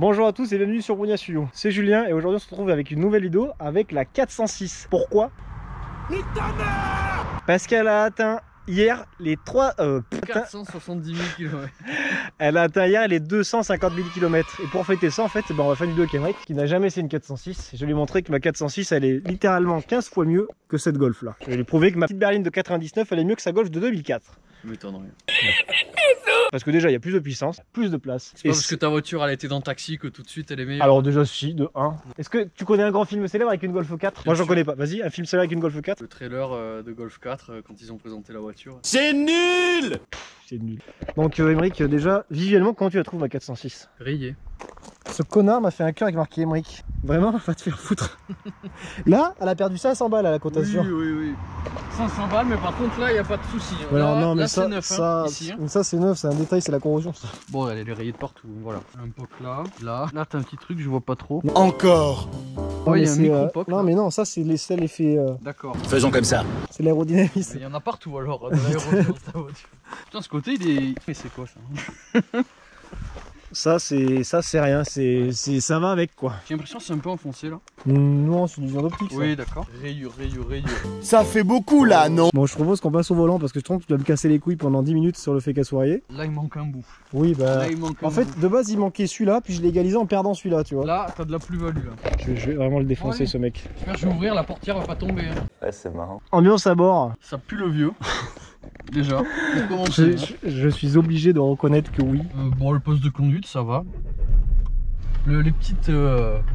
Bonjour à tous et bienvenue sur Brugna Studio. C'est Julien et aujourd'hui on se retrouve avec une nouvelle vidéo avec la 406. Pourquoi? Parce qu'elle a atteint hier les 470 000 km. Elle a atteint hier les 250 000 km. Et pour fêter ça en fait, on va faire une vidéo avec Emeric qui n'a jamais essayé une 406. Je vais lui montrer que ma 406 elle est littéralement 15 fois mieux que cette Golf là. Je vais lui prouver que ma petite berline de 99 elle est mieux que sa Golf de 2004. Je m'étonnerais. Parce que déjà il y a plus de puissance, plus de place. C'est pas parce que ta voiture elle a été dans le taxi que tout de suite elle est meilleure. Alors déjà si, de 1. Est-ce que tu connais un grand film célèbre avec une Golf 4? Moi j'en connais pas. Vas-y, un film célèbre avec une Golf 4. Le trailer de Golf 4 quand ils ont présenté la voiture. C'est nul! C'est nul. Donc Emeric, déjà, visuellement, comment tu la trouves ma 406? Rayé. Ce connard m'a fait un cœur avec marqué Emeric. Vraiment, va te faire foutre. Là, elle a perdu 500 balles à la cotation. Oui. 500 balles, mais par contre là, il n'y a pas de souci. Voilà, là, non, mais là, ça, c'est neuf, ça, ici, hein. ça c'est neuf, c'est un détail, c'est la corrosion. Ça. Bon, elle est rayée de partout, voilà. Un poc là, là t'as un petit truc, je vois pas trop. Encore! Ouais, il y a un micro-poc. Non, mais non, ça c'est l'effet. D'accord. Faisons comme ça. C'est l'aérodynamisme. Il y en a partout alors, de l'aérodynamisme dans ta voiture. Putain, ce côté il est. Mais c'est quoi ça? Ça c'est rien, ça va avec quoi. J'ai l'impression que c'est un peu enfoncé là. Non, c'est du viande optique. Oui, d'accord. Rayure. Ça fait beaucoup là, non? Bon, je propose qu'on passe au volant parce que je trouve que tu dois me casser les couilles pendant 10 minutes sur le fait qu'elle soit rayée. Là, il manque un bout. Oui, bah. Là, il manque un En fait, bout. de base, il manquait celui-là, puis je l'ai égalisé en perdant celui-là, tu vois. Là, t'as de la plus-value là. Je vais vraiment le défoncer, Ouais. ce mec. J'espère que je vais ouvrir, la portière va pas tomber. Hein. Ouais, c'est marrant. Ambiance à bord. Ça pue le vieux. Déjà. Pour commencer, Je suis obligé de reconnaître que oui. bon, le poste de conduite, ça va. Les petites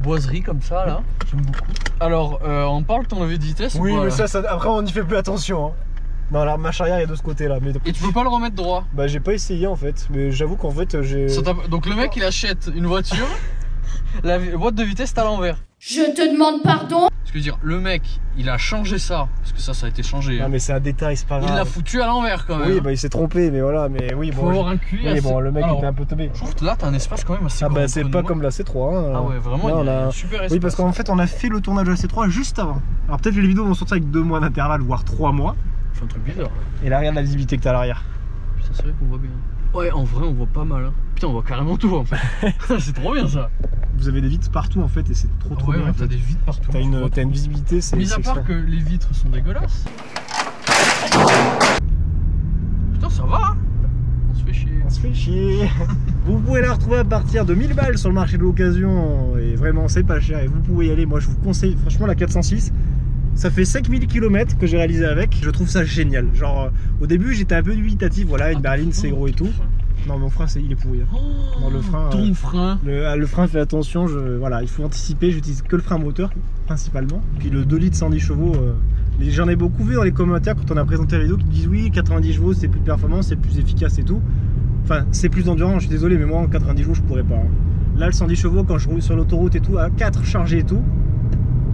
boiseries comme ça là, j'aime beaucoup. Alors, on parle de ton levier de vitesse ou Oui, pas, mais là ça, après on y fait plus attention. Hein. Non, la marche arrière est de ce côté-là. Mais... Et tu peux pas le remettre droit. Bah, j'ai pas essayé en fait. Mais j'avoue qu'en fait, j'ai. Donc, le mec il achète une voiture, la boîte de vitesse est à l'envers. Je te demande pardon. Ce que je veux dire, le mec il a changé ça, parce que ça a été changé. Non, Hein. mais c'est un détail, c'est pas grave. Il l'a foutu à l'envers quand même. Oui, bah, il s'est trompé, mais voilà. Mais oui, Faut bon. avoir un QI Oui, assez... bon, le mec Alors, était un peu tombé. je trouve que là t'as un espace quand même assez Ah, grand bah, c'est entre pas nous, comme la C3. Hein. Ah ouais, vraiment, Là, il y on a a un super espace. Oui, parce qu'en fait, on a fait le tournage de la C3 juste avant. Alors, peut-être que les vidéos vont sortir avec 2 mois d'intervalle, voire 3 mois. C'est un truc bizarre. Et là, regarde la visibilité que t'as à l'arrière. Putain, c'est vrai qu'on voit bien. Ouais, en vrai, on voit pas mal. Hein. Putain, on voit carrément tout en fait. C'est trop bien ça. Vous avez des vitres partout en fait, et c'est trop Ouais, bien. t'as des vitres partout. T'as une visibilité, c'est. Mis à part que les vitres sont dégueulasses. Putain, ça va hein. On se fait chier. On se fait chier. Vous pouvez la retrouver à partir de 1000 balles sur le marché de l'occasion. Et vraiment, c'est pas cher. Et vous pouvez y aller. Moi, je vous conseille, franchement, la 406. Ça fait 5000 km que j'ai réalisé avec. Je trouve ça génial. Genre, au début, j'étais un peu dubitatif. Voilà, une berline, c'est gros et tout. Non, mon frein, il est pourri. Hein. Oh, Non, le frein. ton frein. Le frein, fait attention. Voilà, il faut anticiper. J'utilise que le frein moteur, principalement. Puis le 2 litres 110 chevaux. J'en ai beaucoup vu dans les commentaires quand on a présenté la vidéo qui disent oui, 90 chevaux, c'est plus performant, c'est plus efficace et tout. Enfin, c'est plus endurant, je suis désolé, mais moi en 90 chevaux, je pourrais pas. Hein. Là, le 110 chevaux, quand je roule sur l'autoroute et tout, à 4 chargés et tout,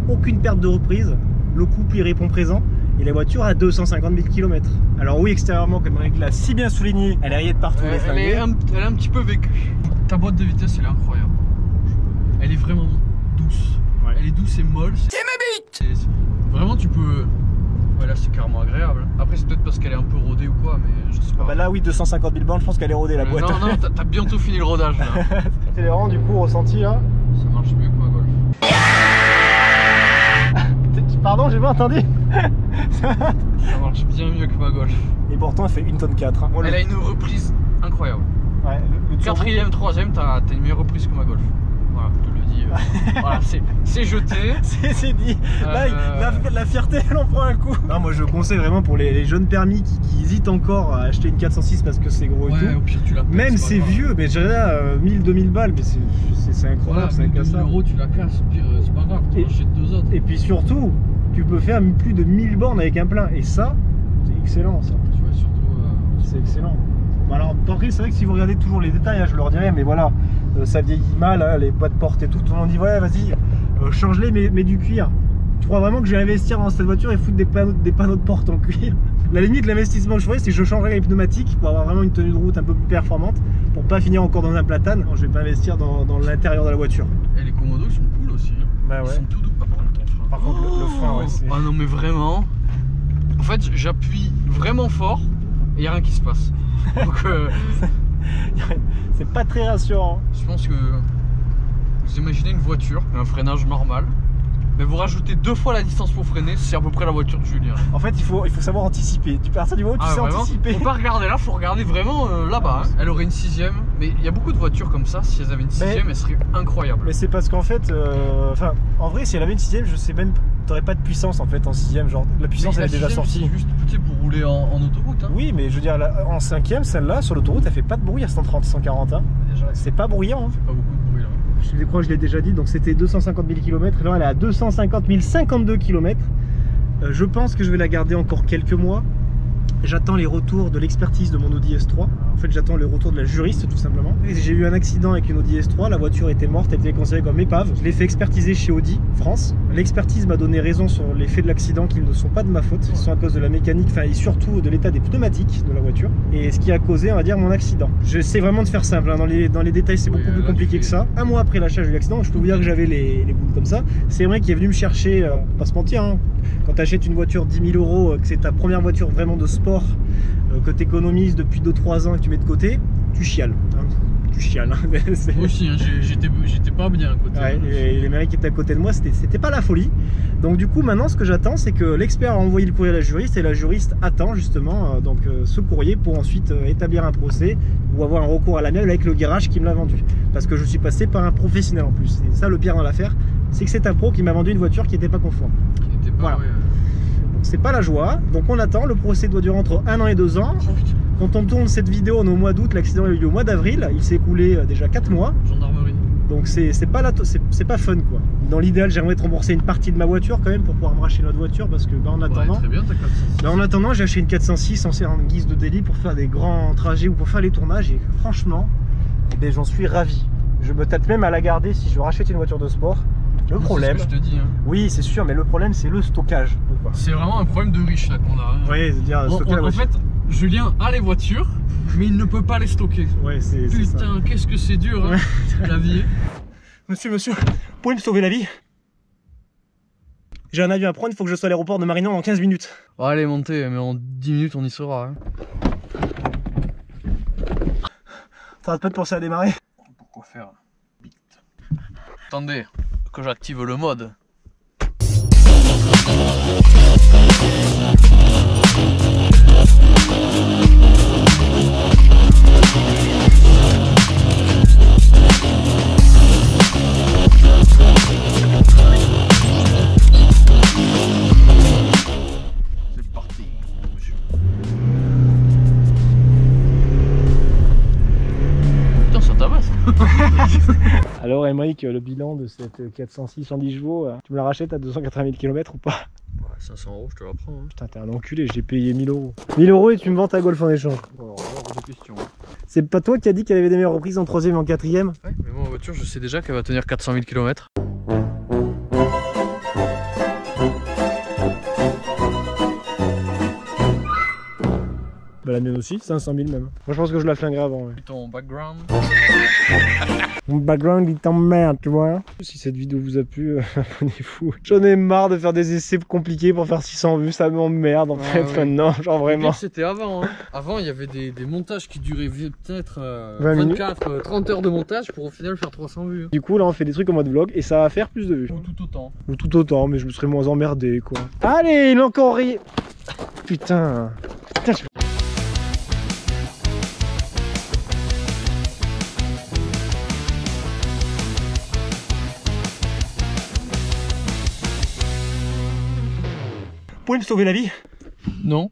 aucune perte de reprise. Le couple, il répond présent. Et la voiture a 250 000 km. Alors oui, extérieurement, comme Emeric l'a si bien souligné, elle est rayée de partout. Elle est un petit peu vécue. Ta boîte de vitesse, elle est incroyable. Elle est vraiment douce. Ouais. Elle est douce et molle. C'est ma bite. Vraiment, tu peux... Ouais, là, c'est carrément agréable. Après, c'est peut-être parce qu'elle est un peu rodée ou quoi, mais je sais pas. Bah là, oui, 250 000 bornes, je pense qu'elle est rodée la boîte. Non, t'as bientôt fini le rodage là. C'est vraiment du coup ressenti là. Ça marche mieux que ma Golf. Pardon, j'ai pas entendu. Ça marche bien mieux que ma Golf. Et pourtant, elle fait 1 tonne 4. Hein. Elle a une reprise incroyable. Ouais, le turbo. 4ème, 3ème, t'as une meilleure reprise que ma Golf. Voilà, je te le dis. Voilà, c'est jeté. C'est dit. Là, la fierté, elle en prend un coup. Non, moi je conseille vraiment pour les jeunes permis qui hésitent encore à acheter une 406 parce que c'est gros et Ouais, tout. au pire, tu la payes, Même c'est pas grave. vieux, mais j'ai là 1000-2000 balles, mais c'est incroyable, Voilà, c'est 2000 incassable. €, tu la casses, au pire, c'est pas grave, tu Et- achètes 2 autres. Et puis surtout, tu peux faire plus de 1000 bornes avec un plein. Et ça, c'est excellent ça. Tu vois, surtout. C'est excellent. Bon, alors, après, c'est vrai que si vous regardez toujours les détails, hein, je leur dirais, mais voilà, ça vieillit mal, hein, les boîtes portes et tout. Tout le monde dit, ouais, vas-y, change-les, mais du cuir. Tu crois vraiment que je vais investir dans cette voiture et foutre des panneaux de porte en cuir? La limite, l'investissement que je ferais, c'est que je changerais les pneumatiques pour avoir vraiment une tenue de route un peu plus performante, pour pas finir encore dans un platane. Non, je vais pas investir dans l'intérieur de la voiture. Et les commodos, ils sont cool aussi. Hein. Bah Ils ouais. sont tout doux. Par contre, ton frein. Par contre, le frein, ouais, c'est... Ah non, mais vraiment. En fait, j'appuie vraiment fort et il n'y a rien qui se passe. Donc, c'est pas très rassurant. je pense que imaginez une voiture, un freinage normal, mais vous rajoutez 2 fois la distance pour freiner, c'est à peu près la voiture de Julien. En fait, il faut savoir anticiper. Tu partir du moment où tu sais vraiment, anticiper. faut pas regarder là, faut regarder vraiment là-bas. Hein. Elle aurait une 6ème, mais il y a beaucoup de voitures comme ça, si elles avaient une 6ème, elles seraient incroyables. Mais c'est parce qu'en fait, en vrai, si elle avait une 6ème, je sais même, t'aurais pas de puissance en fait en 6ème. Genre, la puissance elle est déjà sortie. C'est juste pour rouler en autoroute. Hein. Oui, mais je veux dire, en 5ème, celle-là, sur l'autoroute, elle fait pas de bruit à 130, 140. Hein. C'est pas bruyant. Hein. pas beaucoup de bruit là. Je crois que je l'ai déjà dit, donc c'était 250 000 km, là elle est à 250 052 km. Je pense que je vais la garder encore quelques mois. J'attends les retours de l'expertise de mon Audi S3. En fait, j'attends le retour de la juriste tout simplement. J'ai eu un accident avec une Audi S3, la voiture était morte, elle était considérée comme épave. Je l'ai fait expertiser chez Audi France. L'expertise m'a donné raison sur les faits de l'accident qui ne sont pas de ma faute. Ils sont à cause de la mécanique, et surtout de l'état des pneumatiques de la voiture. Et ce qui a causé, on va dire, mon accident. J'essaie vraiment de faire simple, hein. Dans les détails c'est beaucoup plus compliqué que ça. Un mois après l'achat de l'accident, je peux vous dire que j'avais les boules comme ça. C'est vrai qu'il est venu me chercher, pas se mentir, hein. Quand tu achètes une voiture 10 000 €, que c'est ta première voiture vraiment de sport, que tu économises depuis 2-3 ans et que tu mets de côté, tu chiales. Hein. Tu chiales. Hein. Moi aussi, hein, j'étais pas bien à côté. Ouais, et les mecs qui étaient à côté de moi, c'était pas la folie. Donc du coup, maintenant, ce que j'attends, c'est que l'expert a envoyé le courrier à la juriste et la juriste attend justement ce courrier pour ensuite établir un procès ou avoir un recours à l'amiable avec le garage qui me l'a vendu. Parce que je suis passé par un professionnel en plus. C'est ça le pire dans l'affaire, c'est que c'est un pro qui m'a vendu une voiture qui n'était pas conforme. Voilà. C'est pas la joie, donc on attend, le procès doit durer entre 1 an et 2 ans. Quand on tourne cette vidéo, on est au mois d'août, l'accident a eu lieu au mois d'avril, il s'est écoulé déjà 4 mois. Gendarmerie. Donc c'est pas fun quoi. Dans l'idéal, j'aimerais te rembourser une partie de ma voiture quand même pour pouvoir me racheter notre voiture parce que en attendant, très bien, ta 406. En attendant, j'ai acheté une 406 en guise de délit pour faire des grands trajets ou pour faire les tournages et franchement, j'en suis ravi. Je me tâte même à la garder si je rachète une voiture de sport. Le problème, c'est ce que je te dis, hein. Oui c'est sûr, mais le problème c'est le stockage. C'est vraiment un problème de riche là qu'on a. Hein. Oui, c'est-à-dire stocker la voiture. En fait, Julien a les voitures, mais il ne peut pas les stocker. Ouais, c'est ça. Putain, qu'est-ce que c'est dur, hein, la vie. Monsieur, vous pouvez me sauver la vie? J'ai un avion à prendre, il faut que je sois à l'aéroport de Marignane en 15 minutes. Oh, allez, montez, mais en 10 minutes on y sera. Hein. T'arrêtes pas de penser à démarrer? Pourquoi faire? Attendez, que j'active le mode. C'est parti. Putain, ça tabasse. Alors Emric, le bilan de cette 406 110 chevaux, tu me la rachètes à 280 000 km ou pas? 500 € je te la prends. Hein. Putain, t'es un enculé, j'ai payé 1000 €. 1000 € et tu me vends ta Golf en échange. Alors, des questions. C'est pas toi qui as dit qu'elle avait des meilleures reprises en 3ème et en 4ème? Ouais, mais moi en voiture, je sais déjà qu'elle va tenir 400 000 km. Bah la mienne aussi, 500 000 même. Moi je pense que je la flinguerai avant. Ouais. Ton background. Mon background il t'emmerde, tu vois. Si cette vidéo vous a plu, abonnez-vous. J'en ai marre de faire des essais compliqués pour faire 600 vues, ça m'emmerde en fait maintenant, genre vraiment. C'était avant, hein. Avant il y avait des montages qui duraient peut-être 30 heures de montage pour au final faire 300 vues. Du coup là on fait des trucs en mode vlog et ça va faire plus de vues. Ou tout autant. Ou tout autant, mais je me serais moins emmerdé quoi. Allez, il a encore ri. Putain. Vous pouvez me sauver la vie? Non.